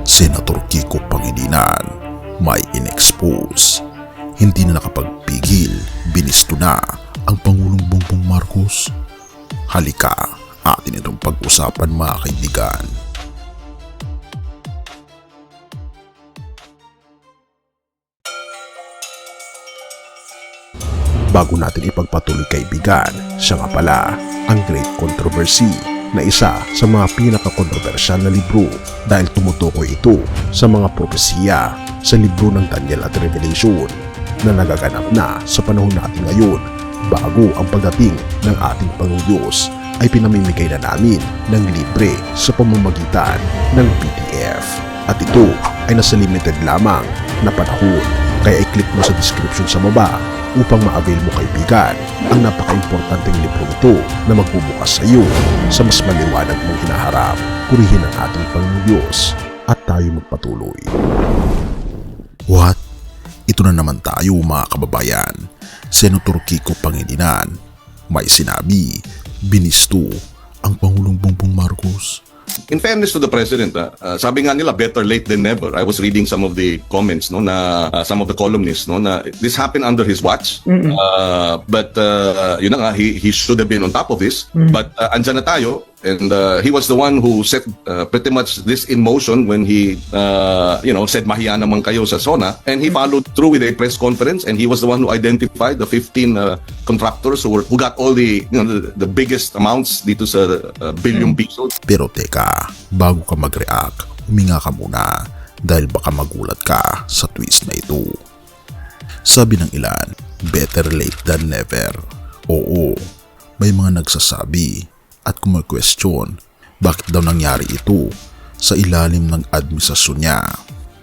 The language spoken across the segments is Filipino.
Senator Kiko Pangilinan may inexpose. Hindi na nakapagpigil, binisto na ang Pangulong Bongbong Marcos. Halika, atin itong pag-usapan mga kaibigan. Bago natin ipagpatuloy kaibigan, siya nga pala ang Great Controversy na isa sa mga pinaka-kontrobersyal na libro dahil tumutukoy ito sa mga propesiya sa libro ng Daniel at Revelation na nagaganap na sa panahon natin ngayon bago ang pagdating ng ating Panginoon ay pinamimigay na namin ng libre sa pamamagitan ng PDF at ito ay nasa limited lamang na panahon kaya i-click mo sa description sa baba upang ma-avail mo kaibigan ang napaka-importanteng libro ito na magbubukas sa iyo sa mas maliwanag mong hinaharap. Purihin ang ating Panginoon Diyos at tayo magpatuloy. What? Ito na naman tayo mga kababayan. Senator Kiko Pangilinan may sinabi, binisto ang Pangulong Bongbong Marcos. In fairness to the president, sabi nga nila better late than never. I was reading some of the comments no na some of the columnists no na this happened under his watch. But yun na nga, he should have been on top of this. But andyan na tayo and he was the one who set pretty much this in motion when he said mahiya naman kayo sa SONA, and he followed through with a press conference, and he was the one who identified the 15 contractors who got all the the biggest amounts dito sa billion pesos. Pero teka, bago ka mag-react, huminga ka muna dahil baka magulat ka sa twist na ito. Sabi ng ilan, better late than never. Oo, may mga nagsasabi at kumu-question bakit daw nangyari ito sa ilalim ng administrasyon niya.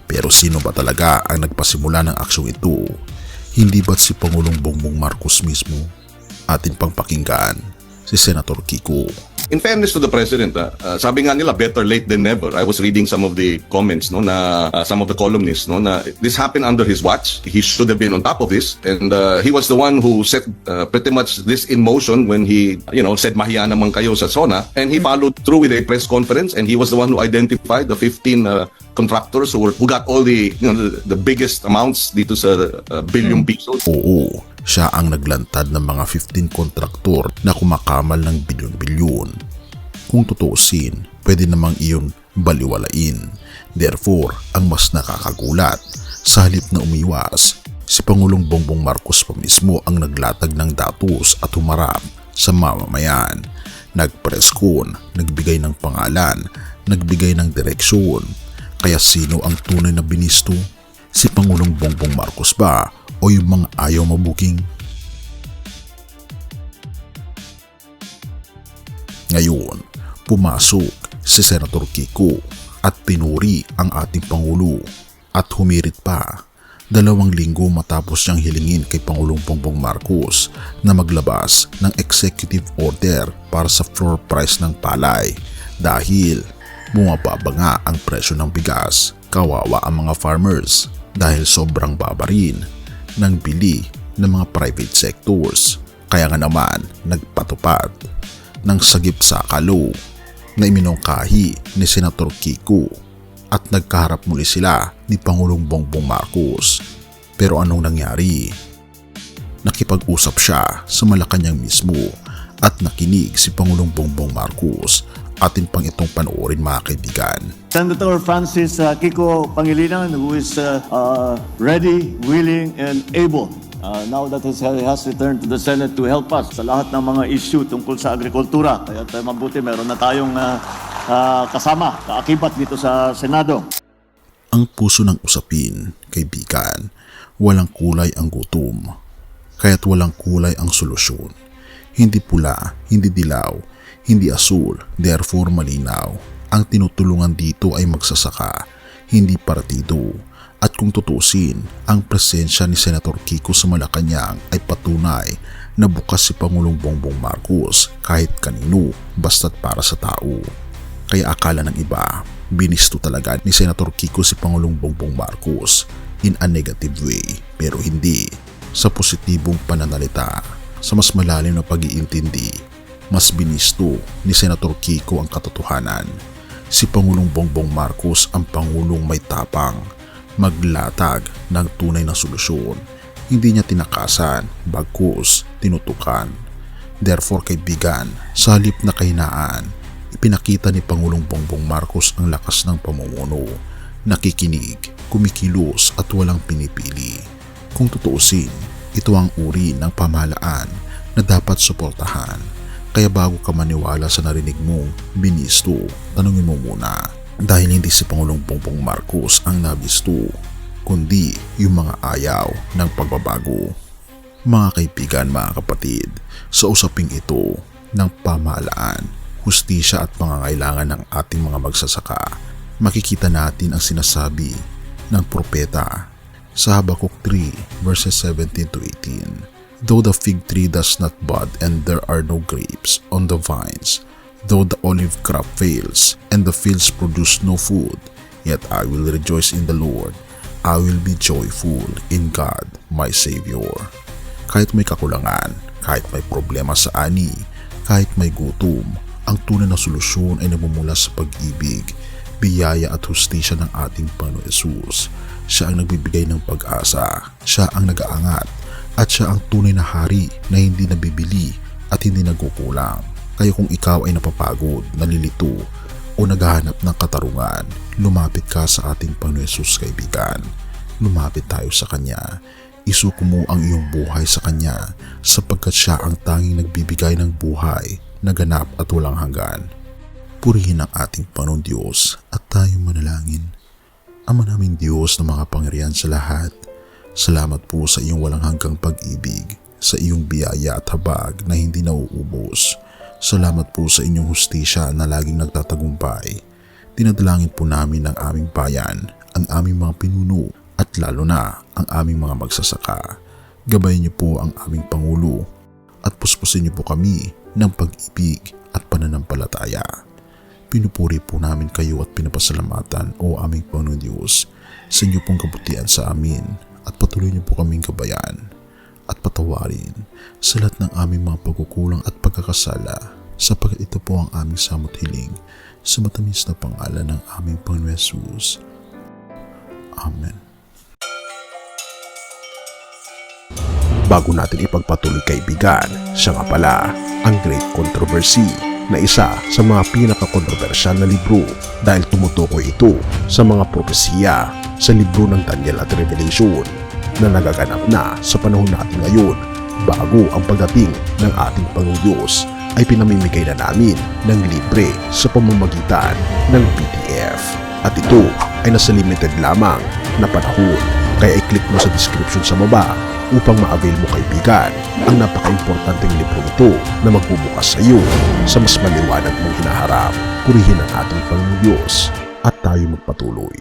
Pero sino ba talaga ang nagpasimula ng aksyong ito? Hindi ba't si Pangulong Bongbong Marcos mismo? Atin pang pakinggan si Senator Kiko. In fairness to the president, sabi nga nila better late than never. I was reading some of the comments no na some of the columnists no na this happened under his watch. He should have been on top of this, and he was the one who set pretty much this in motion when he said mahiya naman kayo sa SONA, and he followed through with a press conference, and he was the one who identified the 15 contractors who got all the the biggest amounts dito sa billion pesos. Oo, siya ang naglantad ng mga 15 kontraktor na kumakamal ng bilyon-bilyon. Kung tutuusin, pwede namang iyon baliwalain. Therefore, ang mas nakakagulat, sa halip na umiwas, si Pangulong Bongbong Marcos pa mismo ang naglatag ng datos at humarap sa mamamayan. Nag-press con, nagbigay ng pangalan, nagbigay ng direksyon. Kaya sino ang tunay na binisto? Si Pangulong Bongbong Marcos ba o yung mga ayaw mabuking? Ngayon, pumasok si Senator Kiko at pinuri ang ating Pangulo at humirit pa 2 linggo matapos niyang hilingin kay Pangulong Bongbong Marcos na maglabas ng executive order para sa floor price ng palay dahil bumababa nga ang presyo ng bigas. Kawawa ang mga farmers dahil sobrang baba rin ng bili ng mga private sectors. Kaya nga naman nagpatupad ng sagip sa kalo na iminungkahi ni Senator Kiko at nagkaharap muli sila ni Pangulong Bongbong Marcos. Pero anong nangyari? Nakipag-usap siya sa Malacanang mismo at nakinig si Pangulong Bongbong Marcos. Atin pang itong panoorin mga kaibigan. Senator Francis Kiko Pangilinan, who is ready, willing, and able now that he has returned to the Senate to help us sa lahat ng mga issue tungkol sa agrikultura. Kaya mabuti meron na tayong kasama, kaakibat dito sa Senado. Ang puso ng usapin, kaibigan, walang kulay ang gutom. Kaya't walang kulay ang solusyon. Hindi pula, hindi dilaw, hindi asul, therefore malinaw. Ang tinutulungan dito ay magsasaka, hindi partido. At kung tutusin, ang presensya ni Senator Kiko sa Malacanang ay patunay na bukas si Pangulong Bongbong Marcos kahit kanino basta't para sa tao. Kaya akala ng iba, binisto talaga ni Senator Kiko si Pangulong Bongbong Marcos in a negative way, pero hindi. Sa positibong pananalita, sa mas malalim na pag-iintindi, mas binisto ni Senator Kiko ang katotohanan. Si Pangulong Bongbong Marcos ang Pangulong may tapang, maglatag ng tunay na solusyon. Hindi niya tinakasan, bagkus tinutukan. Therefore kaibigan, sa halip na kahinaan, ipinakita ni Pangulong Bongbong Marcos ang lakas ng pamumuno. Nakikinig, kumikilos at walang pinipili. Kung tutuusin, ito ang uri ng pamahalaan na dapat suportahan. Kaya bago ka maniwala sa narinig mong binisto, tanungin mo muna. Dahil hindi si Pangulong Bongbong Marcos ang nabisto, kundi yung mga ayaw ng pagbabago. Mga kaibigan, mga kapatid, sa usaping ito ng pamahalaan, hustisya at pangangailangan ng ating mga magsasaka, makikita natin ang sinasabi ng propeta sa Habakuk 3 verses 17 to 18. Though the fig tree does not bud and there are no grapes on the vines, though the olive crop fails and the fields produce no food, yet I will rejoice in the Lord. I will be joyful in God, my Savior. Kahit may kakulangan, kahit may problema sa ani, kahit may gutom, ang tunay na solusyon ay namumula sa pag-ibig, biyaya at hustisya ng ating Panginoon Hesus. Siya ang nagbibigay ng pag-asa, siya ang nag-aangat, at siya ang tunay na hari na hindi nabibili at hindi nagkukulang. Kaya kung ikaw ay napapagod, nalilito o naghahanap ng katarungan, lumapit ka sa ating Panginoon Hesus, kaibigan. Lumapit tayo sa Kanya. Isuko mo ang iyong buhay sa Kanya sapagkat siya ang tanging nagbibigay ng buhay na ganap at walang hanggan. Purihin ang ating Panginoon Diyos at tayo manalangin. Ama naming Diyos na makapangyarihan sa lahat, salamat po sa iyong walang hanggang pag-ibig, sa iyong biyaya at habag na hindi nauubos. Salamat po sa inyong hustisya na laging nagtatagumpay. Dinadalangin po namin ang aming bayan, ang aming mga pinuno at lalo na ang aming mga magsasaka. Gabayan niyo po ang aming Pangulo at puspusin niyo po kami ng pag-ibig at pananampalataya. Pinupuri po namin kayo at pinapasalamatan o aming Panginoon Diyos sa inyo pong kabutihan sa amin at patuloy niyo po kaming gabayan at patawarin sa lahat ng aming mga pagkukulang at pagkakasala sapagkat ito po ang aming samot hiling sa matamis na pangalan ng aming Panginoon Hesus. Amen. Bago natin ipagpatuloy kaibigan, siya nga pala ang Great Controversy na isa sa mga pinaka-kontrobersyal na libro dahil tumutukoy ito sa mga propesiya sa libro ng Daniel at Revelation na nagaganap na sa panahon natin ngayon bago ang pagdating ng ating Panginoong Diyos ay pinamimigay na namin ng libre sa pamamagitan ng PDF at ito ay nasa limited lamang na panahon kaya i-click mo sa description sa baba upang ma-avail mo kaibigan ang napaka-importanteng libro ito na magbubukas sa iyo sa mas maliwanag mong hinaharap. Purihin ang ating Panginoong Diyos at tayo magpatuloy.